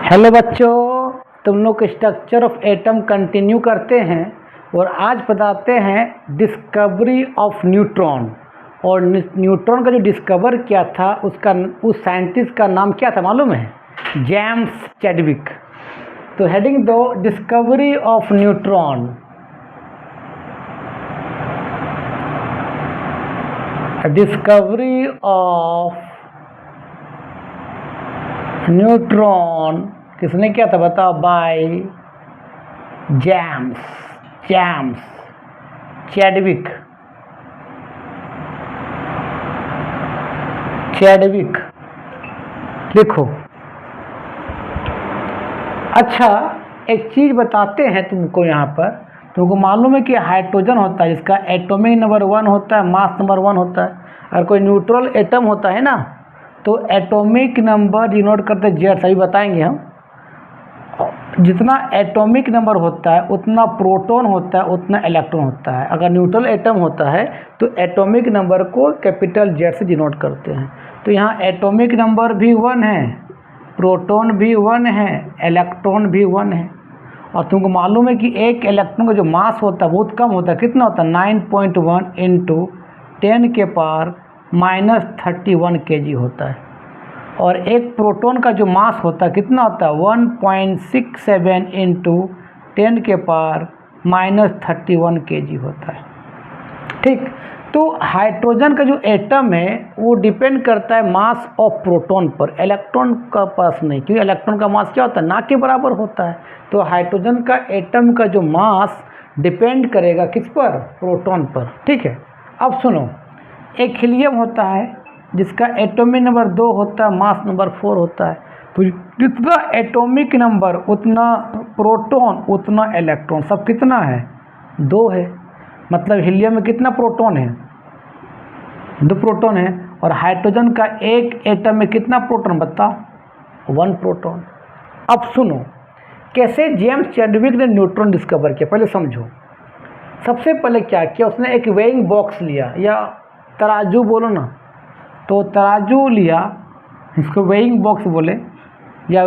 Hello बच्चों, तुम लोग स्ट्रक्चर ऑफ एटम कंटिन्यू करते हैं और आज बताते हैं डिस्कवरी ऑफ न्यूट्रॉन। और न्यूट्रॉन का जो डिस्कवर किया था उस साइंटिस्ट का नाम क्या था मालूम है? James Chadwick. तो हेडिंग दो, discovery of neutron. Discovery of neutron किसने किया था बताओ? By James Chadwick. लिखो। अच्छा, एक चीज़ बताते हैं तुमको। यहाँ पर तुमको मालूम है कि हाइड्रोजन होता है जिसका एटॉमिक नंबर 1 होता है, मास नंबर 1 होता है। अगर कोई न्यूट्रल एटम होता है ना तो एटॉमिक नंबर डिनोट करते हैं जेड। अभी बताएंगे हम। जितना एटॉमिक नंबर होता है उतना प्रोटॉन होता है, उतना इलेक्ट्रॉन होता है। अगर न्यूट्रल एटम होता है तो एटॉमिक नंबर को कैपिटल जेड से डिनोट करते हैं। तो यहाँ एटॉमिक नंबर भी 1 है, प्रोटॉन भी 1 है, इलेक्ट्रॉन भी 1 है। और तुमको मालूम है कि एक इलेक्ट्रॉन का जो मास होता है बहुत कम होता है। कितना होता है? 9.1 इंटू 10 के पावर -31 kg होता है। और एक प्रोटॉन का जो मास होता है कितना होता है? 1.67 इंटू 10 के पावर -31 kg होता है। ठीक। तो हाइड्रोजन का जो एटम है वो डिपेंड करता है मास ऑफ प्रोटॉन पर, इलेक्ट्रॉन का पास नहीं, क्योंकि इलेक्ट्रॉन का मास क्या होता है? ना के बराबर होता है। तो हाइड्रोजन का एटम का जो मास डिपेंड करेगा किस पर? प्रोटॉन पर। ठीक है। अब सुनो, एक हीलियम होता है जिसका एटॉमिक नंबर 2 होता है, मास नंबर 4 होता है। तो जितना एटॉमिक नंबर उतना प्रोटॉन उतना इलेक्ट्रॉन, सब कितना है? 2 है। मतलब हीलियम में कितना प्रोटॉन है? 2 प्रोटॉन है। और हाइड्रोजन का एक एटम में कितना प्रोटॉन बताओ? 1 प्रोटॉन। अब सुनो कैसे जेम्स चैडविक ने न्यूट्रॉन डिस्कवर किया, पहले समझो। सबसे पहले क्या किया उसने? एक वेइंग बॉक्स लिया, या तराजू बोलो ना, तो तराजू लिया, इसको वेइंग बॉक्स बोले। या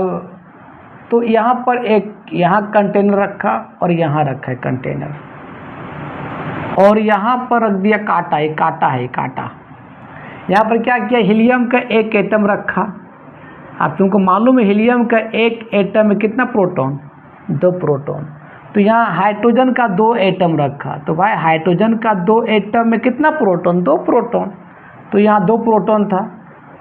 तो यहाँ पर एक यहाँ कंटेनर रखा और यहाँ रखा है कंटेनर, और यहाँ पर रख दिया कांटा। एक कांटा है, कांटा। यहाँ पर क्या किया? हीलियम का एक एटम रखा। अब तुमको मालूम है हीलियम का एक एटम में कितना प्रोटॉन? 2 प्रोटॉन। तो यहाँ हाइड्रोजन का 2 एटम रखा। तो भाई हाइड्रोजन का 2 एटम में कितना प्रोटॉन? 2 प्रोटॉन। तो यहाँ 2 प्रोटॉन था।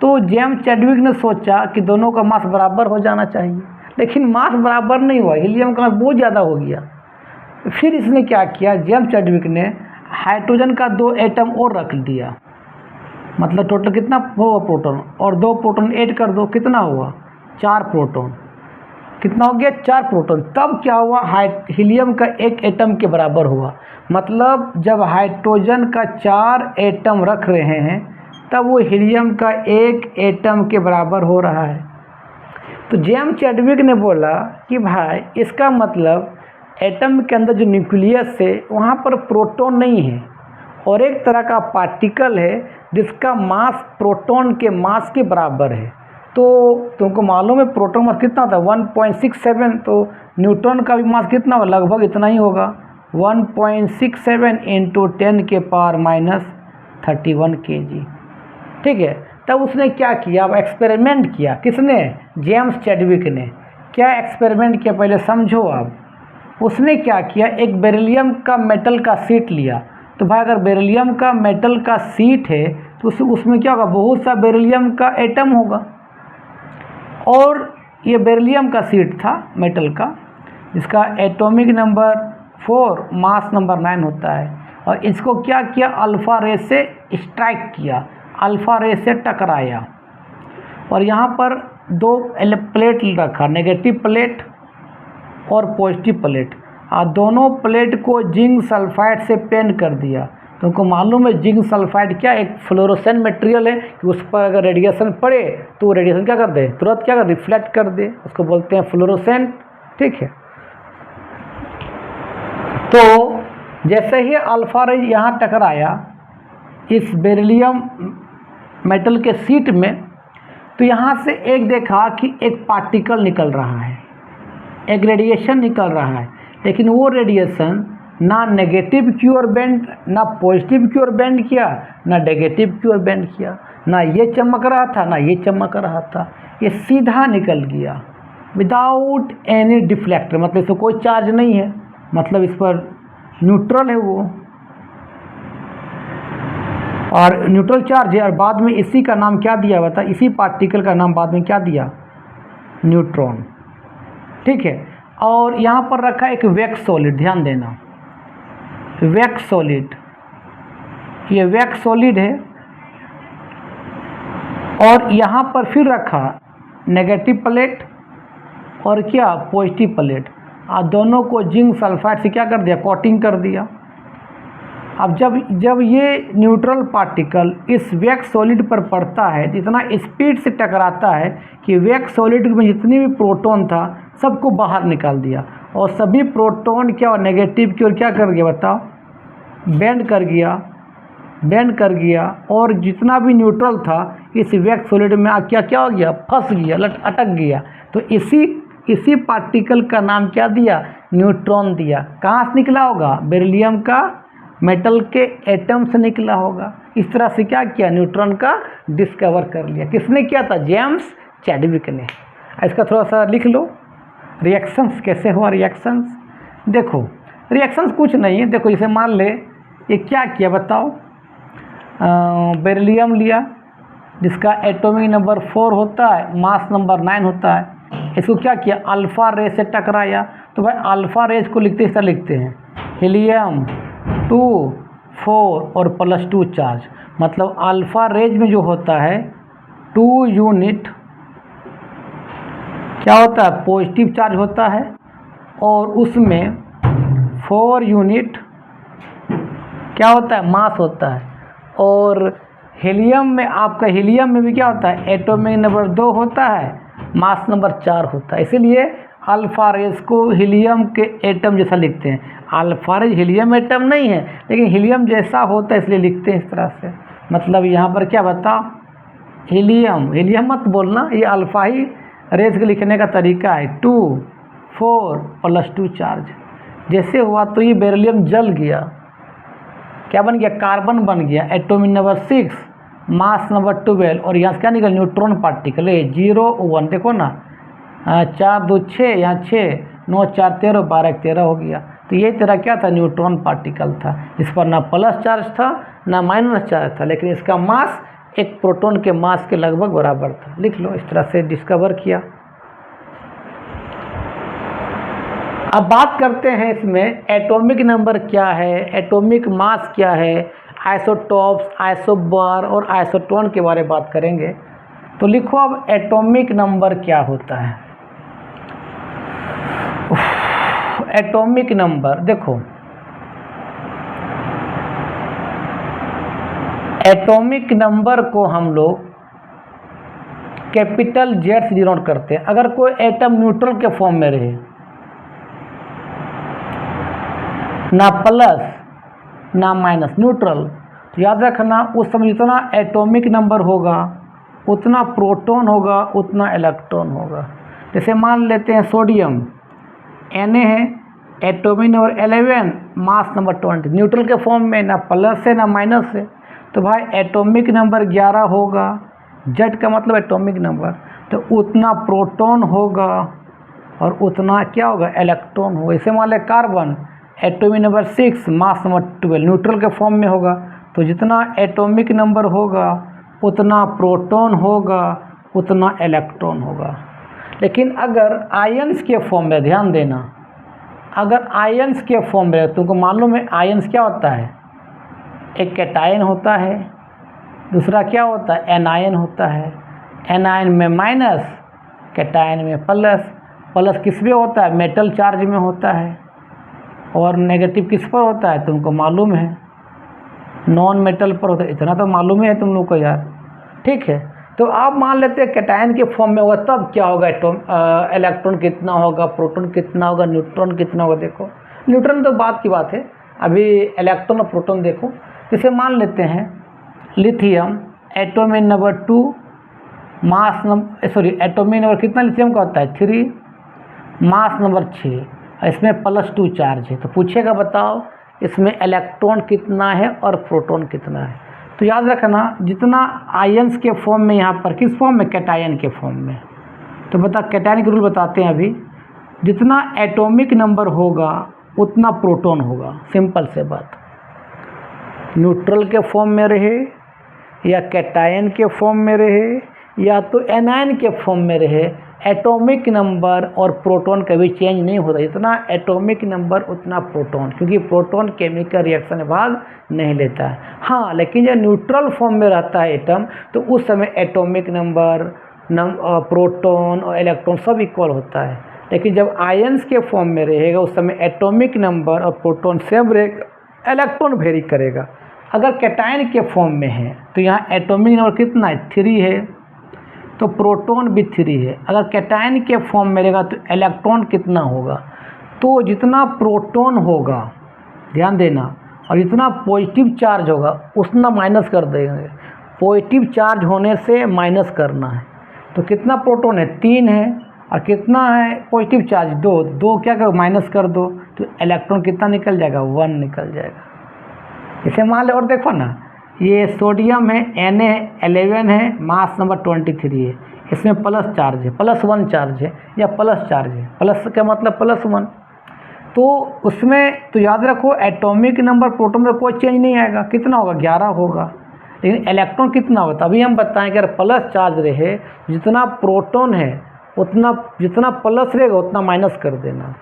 तो जेम्स चैडविक ने सोचा कि दोनों का मास बराबर हो जाना चाहिए, लेकिन मास बराबर नहीं हुआ, हीलियम का बहुत ज़्यादा हो गया। फिर इसने क्या किया? जेम्स चैडविक ने हाइड्रोजन का 2 एटम और रख दिया। मतलब टोटल कितना हुआ प्रोटॉन? और 2 प्रोटॉन ऐड कर दो, कितना हुआ? 4 प्रोटॉन। कितना हो गया? 4 प्रोटॉन। तब क्या हुआ? हीलियम का एक एटम के बराबर हुआ। मतलब जब हाइड्रोजन का 4 एटम रख रहे हैं तब वो हीलियम का एक एटम के बराबर हो रहा है। तो जेम्स चैडविक ने बोला कि भाई इसका मतलब एटम के अंदर जो न्यूक्लियस है वहाँ पर प्रोटॉन नहीं है, और एक तरह का पार्टिकल है जिसका मास प्रोटॉन के मास के बराबर है। तो तुमको मालूम है प्रोटॉन मास कितना होता है? 1.67। तो न्यूट्रॉन का भी मास कितना होगा? लगभग इतना ही होगा, 1.67 इंटू 10 के पावर -31 kg। ठीक है। तब उसने क्या किया? अब एक्सपेरिमेंट किया। किसने? जेम्स चैडविक ने। क्या एक्सपेरिमेंट किया पहले समझो आप। उसने क्या किया? एक बेरिलियम का मेटल का शीट लिया। तो भाई अगर बेरिलियम का मेटल का शीट है तो उसमें क्या होगा? बहुत सा बेरिलियम का एटम होगा। और ये बेरिलियम का शीट था मेटल का, जिसका एटॉमिक नंबर 4 मास नंबर 9 होता है। और इसको क्या किया? अल्फ़ा रे से स्ट्राइक किया, अल्फ़ा रे से टकराया। और यहाँ पर 2 प्लेट रखा, नेगेटिव प्लेट और पॉजिटिव प्लेट। और दोनों प्लेट को जिंक सल्फाइड से पेंट कर दिया। तुमको मालूम है जिंक सल्फाइड क्या? एक फ्लोरोसेंट मटेरियल है कि उस पर अगर रेडिएशन पड़े तो वो रेडिएशन क्या कर दे? तुरंत क्या कर? रिफ्लेक्ट कर दे। उसको बोलते हैं फ्लोरोसेंट। ठीक है। तो जैसे ही अल्फा रे यहाँ टकराया इस बेरिलियम मेटल के शीट में, तो यहाँ से एक देखा कि एक पार्टिकल निकल रहा है, एक रेडिएशन निकल रहा है, लेकिन वो रेडिएशन ना नेगेटिव की ओर बेंड, ना पॉजिटिव की ओर बेंड किया, ना नेगेटिव की ओर बेंड किया, ना ये चमक रहा था ना ये चमक रहा था, ये सीधा निकल गया विदाउट एनी डिफ्लेक्टर, मतलब इसमें कोई चार्ज नहीं है, मतलब इस पर न्यूट्रल है वो, और न्यूट्रल चार्ज है। और बाद में इसी का नाम क्या दिया हुआ था, इसी पार्टिकल का नाम बाद में क्या दिया, न्यूट्रॉन। ठीक है, और यहाँ पर रखा एक वैक्स सॉलिड, ध्यान देना, वैक्स सॉलिड, ये वैक्स सॉलिड है, और यहाँ पर फिर रखा नेगेटिव प्लेट और क्या पॉजिटिव प्लेट, और दोनों को जिंक सल्फाइड से क्या कर दिया, कोटिंग कर दिया। अब जब ये न्यूट्रल पार्टिकल इस वैक्स सॉलिड पर पड़ता है, इतना स्पीड से टकराता है कि वैक्स सॉलिड में जितनी भी प्रोटॉन था सबको बाहर निकाल दिया, और सभी प्रोटॉन क्या नेगेटिव की ओर क्या कर गया बताओ, बेंड कर गया, और जितना भी न्यूट्रल था इस वैक्स सॉलिड में क्या हो गया, फंस गया, अटक गया। तो इसी पार्टिकल का नाम क्या दिया, न्यूट्रॉन दिया। कहाँ से निकला होगा, बेरिलियम का मेटल के एटम से निकला होगा। इस तरह से क्या किया, न्यूट्रॉन का डिस्कवर कर लिया। किसने किया था, जेम्स चैडविक ने। इसका थोड़ा सा लिख लो, रिएक्शंस कैसे हुआ। रिएक्शंस देखो, रिएक्शंस कुछ नहीं है, देखो जैसे मान ले ये क्या किया बताओ, बेरिलियम लिया जिसका एटॉमिक नंबर 4 होता है, मास नंबर 9 होता है, इसको क्या किया, अल्फ़ा रे से टकराया। तो भाई अल्फ़ा रेज को लिखते इस तरह लिखते हैं, हीलियम 2 4 और +2 चार्ज, मतलब अल्फ़ा रेज में जो होता है 2 यूनिट क्या होता है, पॉजिटिव चार्ज होता है, और उसमें 4 यूनिट क्या होता है, मास होता है। और हीलियम में आपका, हीलियम में भी क्या होता है, एटॉमिक नंबर 2 होता है, मास नंबर 4 होता है। इसीलिए अल्फ़ा रेज को हीलियम के एटम जैसा लिखते हैं। अल्फ़ा रेज हीलियम एटम नहीं है, लेकिन हीलियम जैसा होता है इसलिए लिखते हैं इस तरह से। मतलब यहाँ पर क्या बताओ, हीलियम मत बोलना, ये अल्फ़ा ही रेज के लिखने का तरीका है। 2 4 +2 चार्ज जैसे हुआ तो ये बेरिलियम जल गया, क्या बन गया, कार्बन बन गया, एटॉमिक नंबर 6, मास नंबर 12, और यहाँ से क्या निकल, न्यूट्रॉन पार्टिकल है 0 1, देखो ना, 4 2 6, यहाँ 6 9 4 13 12 13 हो गया। तो ये तेरा क्या था, न्यूट्रॉन पार्टिकल था, इस पर ना प्लस चार्ज था ना माइनस चार्ज था, लेकिन इसका मास एक प्रोटॉन के मास के लगभग बराबर था। लिख लो, इस तरह से डिस्कवर किया। अब बात करते हैं इसमें एटॉमिक नंबर क्या है, एटॉमिक मास क्या है, आइसोटॉप्स, आइसोबार और आइसोटोन के बारे में बात करेंगे। तो लिखो अब एटॉमिक नंबर क्या होता है। एटॉमिक नंबर देखो, एटॉमिक नंबर को हम लोग कैपिटल Z से डिनोट करते हैं। अगर कोई एटम न्यूट्रल के फॉर्म में रहे, ना प्लस ना माइनस, न्यूट्रल, तो याद रखना उस समय जितना एटॉमिक नंबर होगा उतना प्रोटॉन होगा उतना इलेक्ट्रॉन होगा। जैसे मान लेते हैं सोडियम Na है, atomic number 11, mass number 20, neutral के फॉर्म में, ना प्लस है ना माइनस है, तो भाई एटॉमिक नंबर 11 होगा। Z का मतलब एटॉमिक नंबर, तो उतना प्रोटॉन होगा और उतना क्या होगा, इलेक्ट्रॉन होगा। इसे मान ले carbon, atomic number 6, mass number 12, neutral के फॉर्म में होगा, तो जितना एटॉमिक नंबर होगा उतना प्रोटॉन होगा उतना इलेक्ट्रॉन होगा। लेकिन अगर आयंस के फॉर्म में, ध्यान देना, अगर आयंस के फॉर्म में, तुमको मालूम है आयंस क्या होता है, एक कैटायन होता है, दूसरा क्या होता है, एनायन होता है। एनायन में माइनस, कैटायन में प्लस। प्लस किस में होता है, मेटल चार्ज में होता है, और नेगेटिव किस पर होता है, तुमको मालूम है, नॉन मेटल पर होता है। इतना तो मालूम है तुम लोग को यार, ठीक है। तो आप मान लेते हैं कैटायन के फॉर्म में होगा, तब क्या होगा, इलेक्ट्रॉन कितना होगा, प्रोटॉन कितना होगा, न्यूट्रॉन कितना होगा। देखो न्यूट्रॉन तो बात की बात है, अभी इलेक्ट्रॉन और प्रोटॉन देखो। जैसे मान लेते हैं lithium, atomic number 2, mass number sorry atomic number कितना लिथियम का होता है 3, मास नंबर 6, इसमें +2 चार्ज है। तो पूछेगा बताओ इसमें इलेक्ट्रॉन कितना है और प्रोटॉन कितना है। तो याद रखना जितना आयंस के फॉर्म में, यहाँ पर किस फॉर्म में, कैटायन के फॉर्म में। तो बता कैटायन के रूल बताते हैं अभी। जितना एटॉमिक नंबर होगा उतना प्रोटॉन होगा, सिंपल से बात। न्यूट्रल के फॉर्म में रहे या कैटायन के फॉर्म में रहे या तो एनायन के फॉर्म में रहे, एटॉमिक नंबर और प्रोटॉन कभी चेंज नहीं होता। जितना एटॉमिक नंबर उतना प्रोटॉन, क्योंकि प्रोटॉन केमिकल रिएक्शन में भाग नहीं लेता है। हाँ, लेकिन जब न्यूट्रल फॉर्म में रहता है एटम, तो उस समय एटॉमिक नंबर, प्रोटॉन और इलेक्ट्रॉन सब इक्वल होता है। लेकिन जब आयंस के फॉर्म में रहेगा उस समय एटॉमिक नंबर और प्रोटॉन सेम रहेगा, इलेक्ट्रॉन वेरी करेगा। अगर कैटायन के फॉर्म में है तो यहाँ एटॉमिक नंबर कितना है 3 है, तो प्रोटॉन भी 3 है। अगर कैटायन के फॉर्म में रहेगा तो इलेक्ट्रॉन कितना होगा, तो जितना प्रोटॉन होगा, ध्यान देना, और जितना पॉजिटिव चार्ज होगा उतना माइनस कर देंगे। पॉजिटिव चार्ज होने से माइनस करना है। तो कितना प्रोटॉन है 3 है, और कितना है पॉजिटिव चार्ज 2 क्या करो माइनस कर दो, तो इलेक्ट्रॉन कितना निकल जाएगा 1 निकल जाएगा। इसे मान लो। और देखो ना, ये सोडियम है, Na11 है, मास नंबर 23 है, इसमें प्लस चार्ज है, +1 चार्ज है या प्लस चार्ज है, प्लस का मतलब +1। तो उसमें तो याद रखो एटॉमिक नंबर प्रोटॉन में कोई चेंज नहीं आएगा। कितना होगा 11 होगा। लेकिन इलेक्ट्रॉन कितना होता है अभी हम बताएं कि अगर प्लस चार्ज रहे, जितना प्रोटॉन है उतना, जितना प्लस रहेगा उतना माइनस कर देना।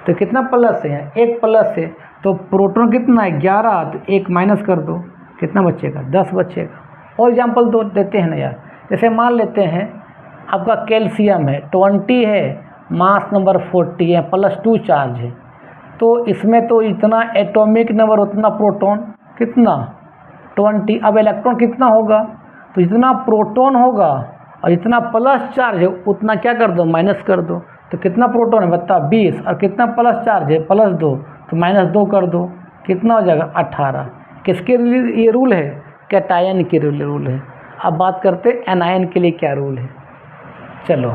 तो कितना प्लस है, 1 प्लस है, तो प्रोटॉन कितना है 11, तो 1 माइनस कर दो, कितना बचेगा 10 बचेगा। और एग्जाम्पल दो देते हैं ना यार, जैसे मान लेते हैं आपका कैल्शियम है 20 है, मास नंबर 40 है, +2 चार्ज है। तो इसमें तो इतना एटॉमिक नंबर उतना प्रोटॉन, कितना 20। अब इलेक्ट्रॉन कितना होगा, तो जितना प्रोटॉन होगा और जितना प्लस चार्ज है उतना क्या कर दो माइनस कर दो। तो कितना प्रोटॉन है बता 20, और कितना प्लस चार्ज है +2, तो -2 कर दो, कितना हो जाएगा 18। किसके लिए ये रूल है, कैटायन के लिए रूल है। अब बात करते हैं एनायन के लिए क्या रूल है। चलो,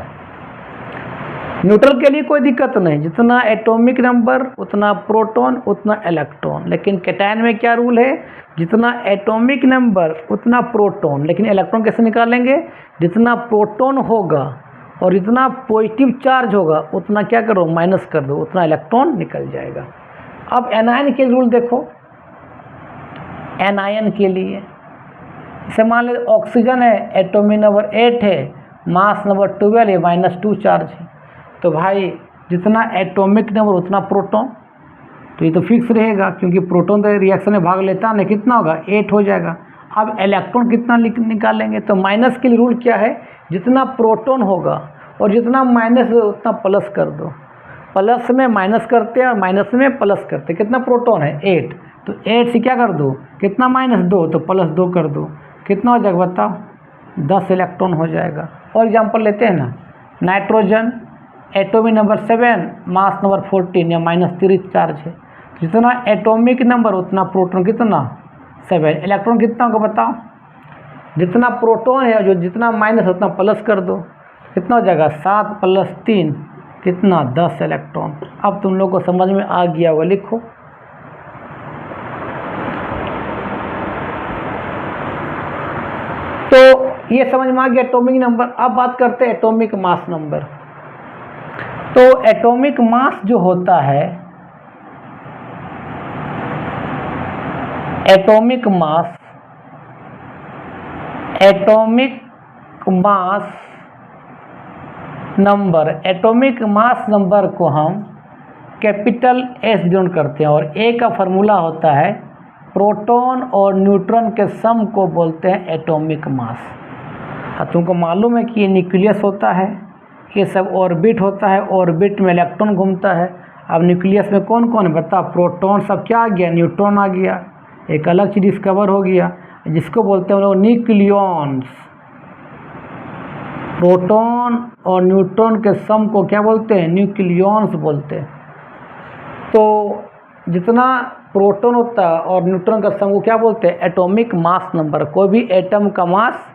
न्यूट्रल के लिए कोई दिक्कत नहीं, जितना एटॉमिक नंबर उतना प्रोटॉन उतना इलेक्ट्रॉन। लेकिन कैटायन में क्या रूल है, जितना एटॉमिक नंबर उतना प्रोटॉन। लेकिन इलेक्ट्रॉन कैसे निकालेंगे, जितना प्रोटॉन होगा और जितना पॉजिटिव चार्ज होगा उतना क्या करो माइनस कर दो, उतना इलेक्ट्रॉन निकल जाएगा। अब एनायन के रूल देखो। एनायन के लिए जैसे मान लो ऑक्सीजन है, एटॉमिक नंबर 8 है, मास नंबर 12 है, -2 चार्ज है। तो भाई जितना एटॉमिक नंबर उतना प्रोटॉन, तो ये तो फिक्स रहेगा क्योंकि प्रोटॉन तो रिएक्शन में भाग लेता नहीं, कितना होगा 8 हो जाएगा। अब इलेक्ट्रॉन कितना निकालेंगे, तो माइनस के लिए रूल क्या है, जितना प्रोटॉन होगा और जितना माइनस उतना प्लस कर दो। प्लस में माइनस करते हैं और माइनस में प्लस करते हैं। कितना प्रोटॉन है 8, तो 8 से क्या कर दो, कितना -2, तो +2 कर दो, कितना हो जाएगा बताओ 10 इलेक्ट्रॉन हो जाएगा। और एग्जाम्पल लेते हैं ना, नाइट्रोजन एटॉमिक नंबर 7, मास नंबर 14 या -3 चार्ज है। जितना एटॉमिक नंबर उतना प्रोटॉन, कितना 7, इलेक्ट्रॉन कितना होगा बताओ, जितना प्रोटॉन है जो जितना माइनस उतना प्लस कर दो, कितना हो जाएगा 7 + 3 कितना 10 इलेक्ट्रॉन। अब तुम लोग को समझ में आ गया होगा, लिखो। तो ये समझ में आ गया एटॉमिक नंबर। अब बात करते हैं एटॉमिक मास नंबर। तो एटॉमिक मास जो होता है, एटॉमिक मास नंबर को हम कैपिटल S डिनोट करते हैं, और A का फॉर्मूला होता है प्रोटॉन और न्यूट्रॉन के सम को बोलते हैं एटॉमिक मास। अब तुमको मालूम है कि ये न्यूक्लियस होता है, ये सब ऑर्बिट होता है, ऑर्बिट में इलेक्ट्रॉन घूमता है। अब न्यूक्लियस में कौन कौन है बता, प्रोटॉन सब क्या आ गया, न्यूट्रॉन आ गया, एक अलग चीज़ डिस्कवर हो गया जिसको बोलते हैं हम लोग न्यूक्लियॉन्स। प्रोटॉन और न्यूट्रॉन के सम को क्या बोलते हैं, न्यूक्लियॉन्स बोलते हैं। तो जितना प्रोटॉन होता है और न्यूट्रॉन का सम को क्या बोलते हैं, एटॉमिक मास नंबर। कोई भी एटम का मास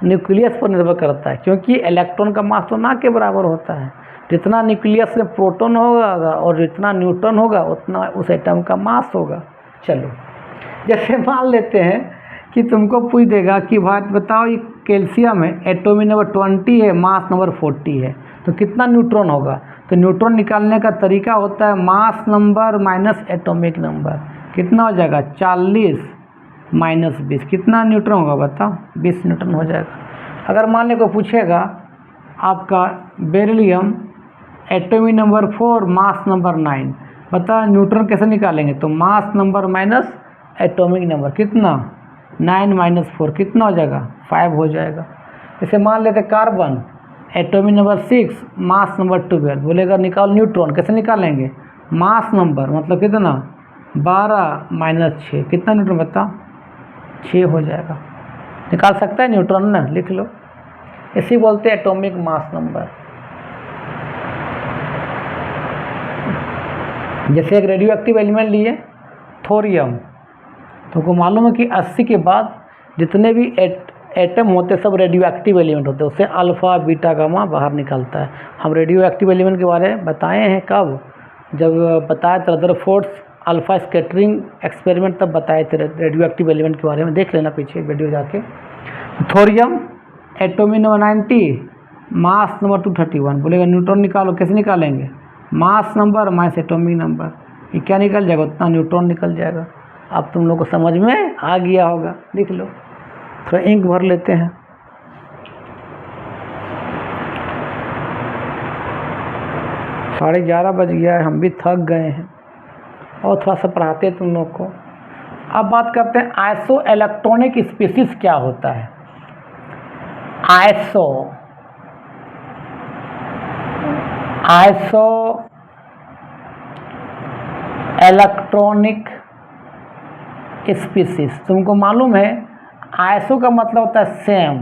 न्यूक्लियस पर निर्भर करता है, क्योंकि इलेक्ट्रॉन का मास तो ना के बराबर होता है। जितना न्यूक्लियस में प्रोटॉन होगा और जितना न्यूट्रॉन होगा उतना उस एटम का मास होगा। चलो, जैसे मान लेते हैं कि तुमको पूछ देगा कि बात बताओ, ये कैल्शियम है, एटॉमिक नंबर 20 है, मास नंबर 40 है, तो कितना न्यूट्रॉन होगा। तो न्यूट्रॉन निकालने का तरीका होता है mass number minus atomic number. कितना हो जाएगा 40 माइनस 20, कितना न्यूट्रॉन होगा बताओ, 20 न्यूट्रॉन हो जाएगा। अगर मान ले कोई पूछेगा आपका beryllium atomic number 4 mass number 9, बता न्यूट्रॉन कैसे निकालेंगे। तो mass number minus atomic number, कितना 9 माइनस 4, कितना हो जाएगा 5 हो जाएगा। जैसे मान लेते carbon atomic number 6 mass number 12, बोलेगा निकाल न्यूट्रॉन, कैसे निकालेंगे, मास नंबर मतलब कितना 12 माइनस 6, कितना न्यूट्रॉन बताओ 6 हो जाएगा। निकाल सकता है न्यूट्रॉन ना, लिख लो, इसी बोलते हैं एटॉमिक मास नंबर। जैसे एक रेडियो एक्टिव एलिमेंट लिए थोरियम, तुमको मालूम है कि 80 के बाद जितने भी एटम होते सब रेडियो एक्टिव एलिमेंट होते हैं, उससे अल्फ़ा बीटा गामा बाहर निकलता है। हम रेडियो एक्टिव एलिमेंट के बारे में बताए हैं, कब, जब बताया था रदरफोर्ड्स अल्फ़ा स्कैटरिंग एक्सपेरिमेंट, तब बताए थे रेडियो एक्टिव एलिमेंट के बारे में, देख लेना पीछे वीडियो जाके। Thorium atomic number 90 mass number 231, बोलेगा न्यूट्रॉन निकालो, कैसे निकालेंगे, mass number minus atomic number, ये क्या निकल जाएगा उतना न्यूट्रॉन निकल जाएगा। अब तुम लोग को समझ में आ गया होगा, लिख लो, थोड़ा इंक भर लेते हैं। साढ़े 11 बज गया है, हम भी थक गए हैं और थोड़ा सा पढ़ाते हैं तुम लोग को। अब बात करते हैं आइसो इलेक्ट्रॉनिक स्पीसीज क्या होता है। आइसो इलेक्ट्रॉनिक स्पीसीज, तुमको मालूम है आइसो का मतलब होता है सेम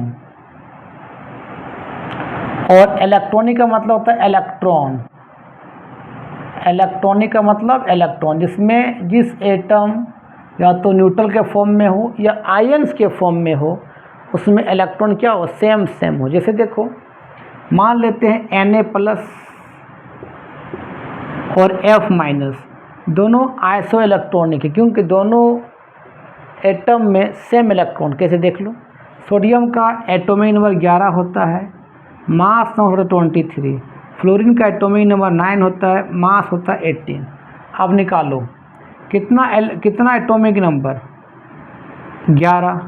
और इलेक्ट्रॉनिक का मतलब होता है इलेक्ट्रॉन। इलेक्ट्रॉनिक का मतलब इलेक्ट्रॉन, जिसमें जिस एटम या तो न्यूट्रल के फॉर्म में हो या आयंस के फॉर्म में हो, उसमें इलेक्ट्रॉन क्या हो, सेम हो। जैसे देखो, मान लेते हैं Na प्लस और F माइनस, दोनों आइसो इलेक्ट्रॉनिक है, क्योंकि दोनों एटम में सेम इलेक्ट्रॉन। कैसे देख लो, सोडियम का एटॉमिक नंबर 11 होता है, मास नंबर 23, फ्लोरीन का एटॉमिक नंबर 9 होता है, मास होता है 18। अब निकालो कितना एटॉमिक नंबर 11,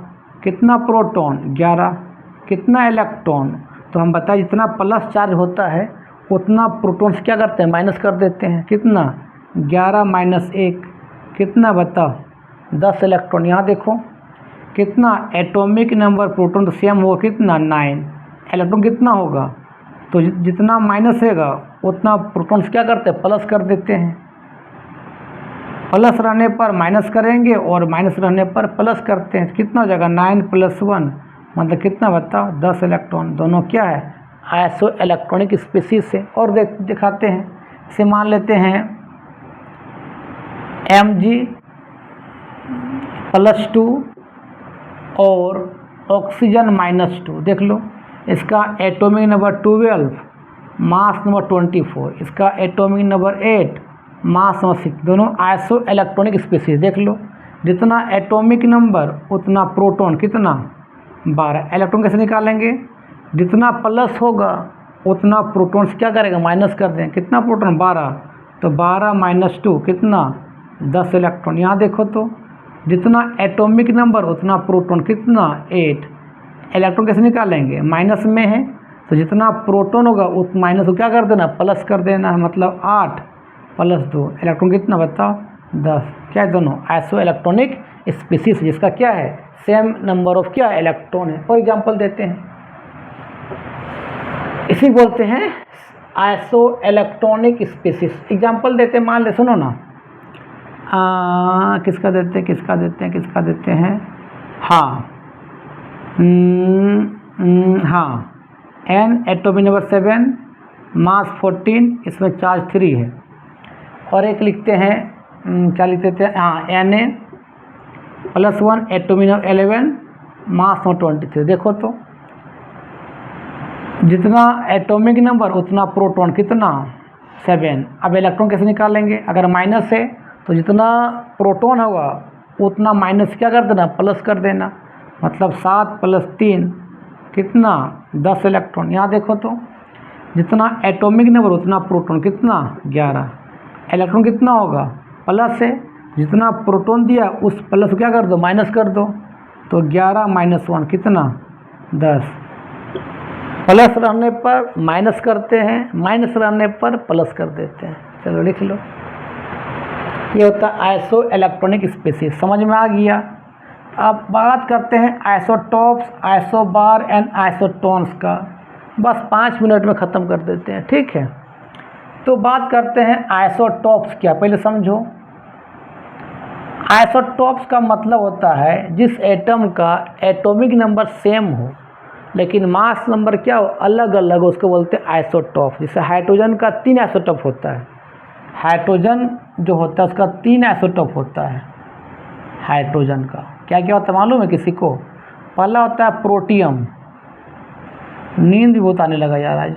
कितना प्रोटॉन 11, कितना इलेक्ट्रॉन। तो हम बताएं जितना प्लस चार्ज होता है उतना प्रोटॉन्स क्या करते हैं, माइनस कर देते हैं। कितना 11 माइनस 1, कितना बताओ 10 इलेक्ट्रॉन। यहाँ देखो कितना एटॉमिक नंबर प्रोटॉन तो सेम होगा, कितना 9, इलेक्ट्रॉन कितना होगा, तो जितना माइनस होगा उतना प्रोटॉन्स क्या करते हैं, प्लस कर देते हैं। प्लस रहने पर माइनस करेंगे और माइनस रहने पर प्लस करते हैं, कितना हो जाएगा 9 + 1 मतलब कितना बताओ 10 इलेक्ट्रॉन। दोनों क्या है, आइसो इलेक्ट्रॉनिक स्पीसीज से। और दिखाते हैं, इसे मान लेते हैं Mg+2 और ऑक्सीजन -2। देख लो, इसका एटॉमिक नंबर 12, मास नंबर 24, इसका एटॉमिक नंबर 8, मास नंबर 6, दोनों आइसो इलेक्ट्रॉनिक स्पीसीज। देख लो, जितना एटॉमिक नंबर उतना प्रोटॉन, कितना 12। इलेक्ट्रॉन कैसे निकालेंगे, जितना प्लस होगा उतना प्रोटॉन्स क्या करेगा, माइनस कर दें। कितना प्रोटॉन 12, तो 12 - 2 कितना 10 इलेक्ट्रॉन। यहाँ देखो तो जितना एटॉमिक नंबर उतना प्रोटॉन, कितना 8। इलेक्ट्रॉन कैसे निकालेंगे, माइनस में है तो जितना प्रोटॉन होगा उस माइनस को क्या कर देना, प्लस कर देना, मतलब 8 + 2 इलेक्ट्रॉन कितना बताओ 10। क्या है, दोनों आइसो इलेक्ट्रॉनिक स्पीसीज, जिसका क्या है सेम नंबर ऑफ क्या इलेक्ट्रॉन है। और एग्जांपल देते हैं, इसी बोलते हैं आइसो इलेक्ट्रॉनिक स्पीसीज। एग्जांपल देते हैं, मान ले, सुनो ना, किसका देते हैं हाँ हाँ, N एटॉमिक नंबर 7, मास 14, इसमें चार्ज 3 है। और एक लिखते हैं, क्या लिखते थे, हाँ Na+1 atomic number 11, mass number 23। देखो तो जितना एटॉमिक नंबर उतना प्रोटॉन, कितना 7। अब इलेक्ट्रॉन कैसे निकालेंगे, अगर माइनस है तो जितना प्रोटॉन होगा उतना माइनस क्या कर देना, प्लस कर देना, मतलब 7 + 3 कितना 10 इलेक्ट्रॉन। यहाँ देखो तो जितना एटॉमिक नंबर उतना प्रोटॉन, कितना 11। इलेक्ट्रॉन कितना होगा, प्लस है, जितना प्रोटॉन दिया उस प्लस क्या कर दो, माइनस कर दो, तो 11 - 1 कितना 10। प्लस रहने पर माइनस करते हैं, माइनस रहने पर प्लस कर देते हैं। चलो लिख लो, ये होता है आइसो इलेक्ट्रॉनिक स्पीशीज। समझ में आ गया। अब बात करते हैं आइसोटॉप्स, आइसोबार एंड आइसोटोन्स का। बस 5 मिनट में ख़त्म कर देते हैं, ठीक है। तो बात करते हैं आइसोटॉप्स क्या, पहले समझो। आइसोटॉप्स का मतलब होता है जिस एटम का एटॉमिक नंबर सेम हो लेकिन मास नंबर क्या हो, अलग अलग हो, उसको बोलते हैं आइसोटॉप। जैसे हाइड्रोजन का 3 आइसोटॉप होता है। हाइड्रोजन जो होता है उसका 3 आइसोटॉप होता है। हाइड्रोजन का क्या क्या होता है मालूम है किसी को? पहला होता है प्रोटियम। नींद भी बहुत आने लगा यार आज।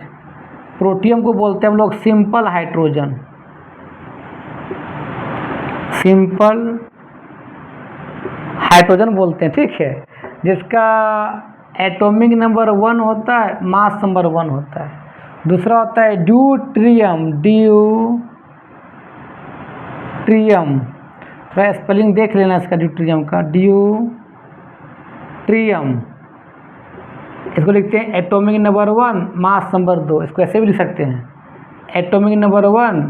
प्रोटियम को बोलते हैं हम लोग सिंपल हाइड्रोजन, सिंपल हाइड्रोजन बोलते हैं, ठीक है। जिसका एटॉमिक नंबर 1 होता है, मास नंबर 1 होता है। दूसरा होता है ड्यूट्रियम, ड्यूट्रियम, थोड़ा स्पेलिंग देख लेना इसका, ड्यूट्रियम का, ड्यूट्रियम। इसको लिखते हैं एटॉमिक नंबर 1 मास नंबर 2। इसको ऐसे भी लिख सकते हैं, एटॉमिक नंबर 1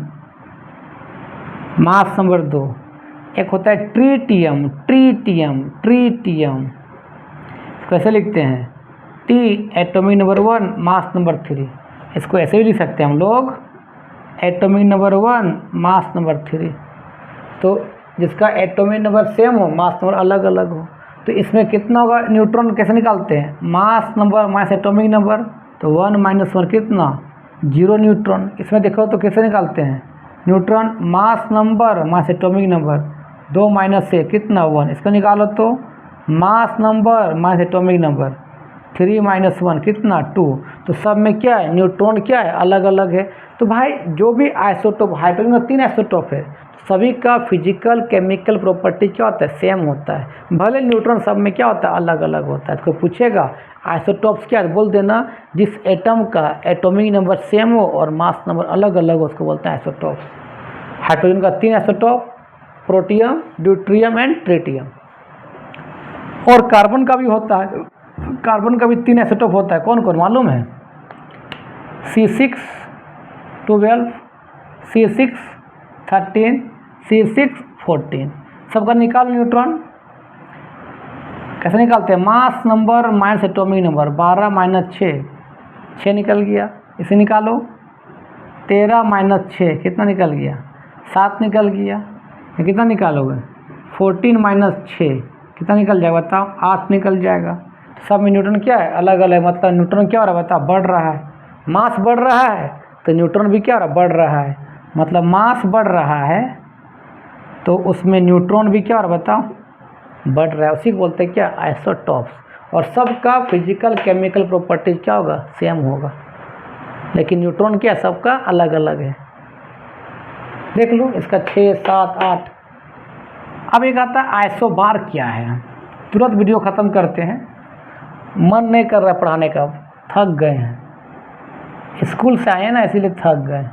मास नंबर 2। एक होता है ट्रीटियम, ट्रीटियम, ट्रीटियम, कैसे लिखते हैं, T atomic number 1 mass number 3। इसको ऐसे भी लिख सकते हैं हम लोग, एटॉमिक नंबर 1 मास नंबर 3। तो जिसका एटॉमिक नंबर सेम हो, मास नंबर अलग अलग हो, तो इसमें कितना होगा, न्यूट्रॉन कैसे निकालते हैं, mass number minus atomic number, तो 1 - 1 कितना 0 न्यूट्रॉन। इसमें देखो तो कैसे निकालते हैं, neutron mass number minus atomic number, 2 - 1 कितना 1। इसको निकालो तो mass number minus atomic number, 3 - 1 कितना 2। तो सब में क्या है, न्यूट्रॉन क्या है, अलग अलग है। तो भाई जो भी आइसोटोप, हाइड्रोजन में 3 आइसोटोप है, सभी का फिजिकल केमिकल प्रॉपर्टी क्या होता है, सेम होता है। भले न्यूट्रॉन सब में क्या होता है, अलग अलग होता है। तो पूछेगा आइसोटोप्स क्या है, बोल देना जिस एटम का एटॉमिक नंबर सेम हो और मास नंबर अलग अलग हो, उसको बोलते हैं आइसोटोप्स। हाइड्रोजन का 3 isotope, protium, deuterium and tritium. और कार्बन का भी होता है, कार्बन का भी 3 आइसोटोप होता है। कौन कौन मालूम है, C6 12, C6 13, C6 14। सबका निकालो न्यूट्रॉन। कैसे निकालते हैं, mass number minus atomic number, 12 - 6, 6 निकल गया। इसे निकालो, 13 - 6 कितना निकल गया, 7 निकल गया। ये कितना निकालोगे, 14 - 6 कितना निकल जाएगा बताओ, 8 निकल जाएगा। सब में न्यूट्रॉन क्या है, अलग अलग, मतलब न्यूट्रॉन क्या हो रहा है बताओ, बढ़ रहा है। मास बढ़ रहा है तो न्यूट्रॉन भी क्या हो रहा है, बढ़ रहा है। मतलब मास बढ़ रहा है तो उसमें न्यूट्रॉन भी क्या हो रहा है बताओ, बढ़ रहा है। उसी को बोलते हैं क्या, आइसोटॉप्स। और सबका फिजिकल केमिकल प्रॉपर्टीज क्या होगा, सेम होगा, लेकिन न्यूट्रॉन क्या सबका अलग अलग है। देख लो इसका 6 7 8। अब एक आता है आइसोबार क्या है। तुरंत वीडियो ख़त्म करते हैं, मन नहीं कर रहा पढ़ाने का, थक गए हैं, स्कूल से आए ना इसीलिए थक गए।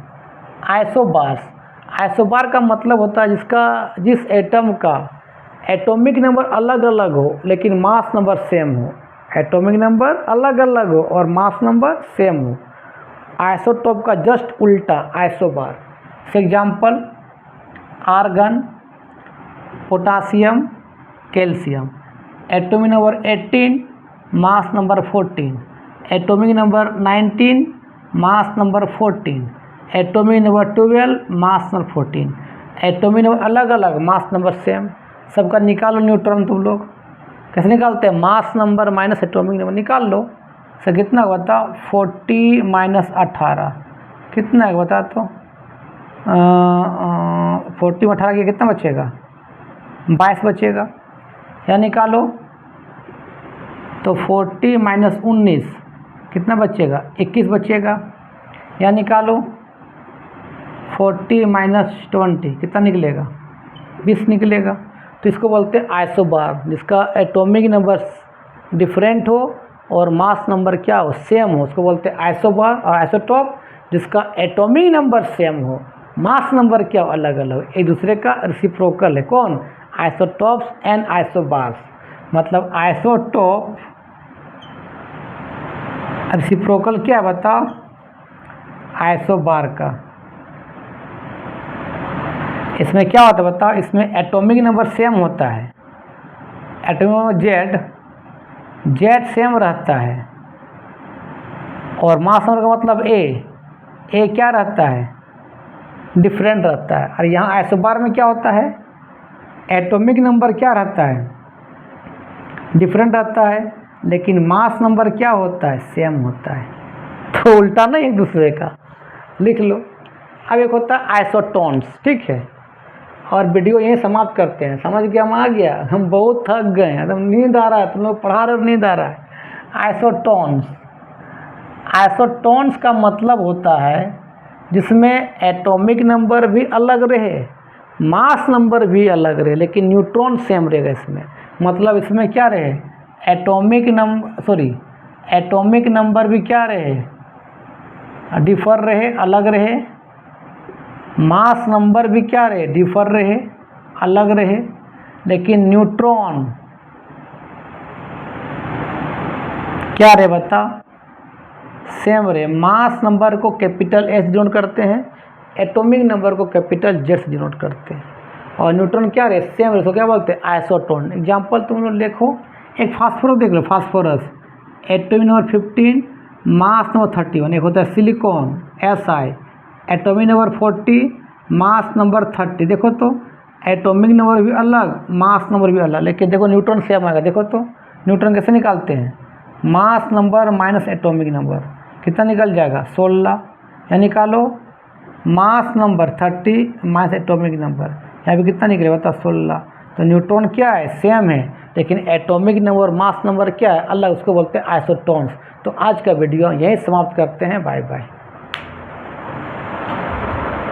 आइसोबार्स, आइसोबार का मतलब होता है जिस एटम का एटॉमिक नंबर अलग अलग हो लेकिन मास नंबर सेम हो। एटॉमिक नंबर अलग अलग हो और मास नंबर सेम हो, आइसोटॉप का जस्ट उल्टा isobar. For example argon, potassium, calcium, atomic number 18, mass number 14, atomic number 19, mass number 14, atomic number 12, mass number 14, atomic number अलग अलग, मास नंबर सेम। सबका निकालो न्यूट्रॉन तुम लोग। कैसे निकालते हैं, mass number minus atomic number निकाल लो। सर कितना बताओ, 40 - 18 कितना है बता तो, 40 में 18 कितना बचेगा, 22 बचेगा। या निकालो तो 40 - 19 कितना बचेगा 21 बचेगा, या निकालो 40 माइनस 20 कितना निकलेगा 20 निकलेगा। तो इसको बोलते हैं आइसोबार, जिसका एटॉमिक नंबर डिफरेंट हो और मास नंबर क्या हो सेम हो, उसको बोलते हैं आइसोबार। और आइसोटॉप जिसका एटॉमिक नंबर सेम हो, मास नंबर क्या हो अलग अलग, एक दूसरे का रेसिप्रोकल है। कौन? Isotopes and isobars. मतलब आइसोटॉप रेसिप्रोकल क्या है बताओ? आइसोबार का। इसमें क्या होता है बताओ? इसमें एटॉमिक नंबर सेम होता है, एटॉमिक नंबर जेड सेम रहता है, और मास नंबर का मतलब ए क्या रहता है? डिफरेंट रहता है। और यहाँ आइसोबार में क्या होता है? एटॉमिक नंबर क्या रहता है? डिफरेंट रहता है, लेकिन मास नंबर क्या होता है? सेम होता है। तो उल्टा नहीं एक दूसरे का, लिख लो। अब एक होता है आइसोटोन्स, ठीक है। और वीडियो यहीं समाप्त करते हैं। समझ गया? हम आ गया, हम बहुत थक गए हैं, एकदम नींद आ रहा है, तुम लोग पढ़ा रहे हो नींद आ रहा है। आइसोटोन्स का मतलब होता है जिसमें एटॉमिक नंबर भी अलग रहे, मास नंबर भी अलग रहे, लेकिन न्यूट्रॉन सेम रहेगा इसमें। मतलब इसमें क्या रहे? एटॉमिक नंबर भी क्या रहे? डिफर रहे, अलग रहे। मास नंबर भी क्या रहे? डिफर रहे, अलग रहे। लेकिन न्यूट्रॉन क्या रहे बता? सेम रहे। मास नंबर को कैपिटल एस डिनोट करते हैं, एटॉमिक नंबर को कैपिटल जेड से डिनोट करते हैं। और न्यूट्रॉन क्या रहे? सेम रहे। तो क्या बोलते हैं? आइसोटोन। एग्जाम्पल तुम लोग देखो, एक फास्फोरस देख लो, phosphorus atomic number 15, mass number 31। एक होता है silicon Si, atomic number 40, mass number 30। देखो तो एटॉमिक नंबर भी अलग, मास नंबर भी अलग, लेकिन देखो न्यूट्रॉन सेम आएगा। देखो तो न्यूट्रॉन कैसे निकालते हैं? Mass number minus atomic number, कितना निकल जाएगा? 16। या निकालो मास नंबर 30 माइनस एटॉमिक नंबर, यहाँ पे कितना निकलेगा बता? 16। तो न्यूट्रॉन क्या है? सेम है, लेकिन एटॉमिक नंबर मास नंबर क्या है? अलग, उसको बोलते हैं आइसोटोन्स। तो आज का वीडियो यहीं समाप्त करते हैं। Bye bye.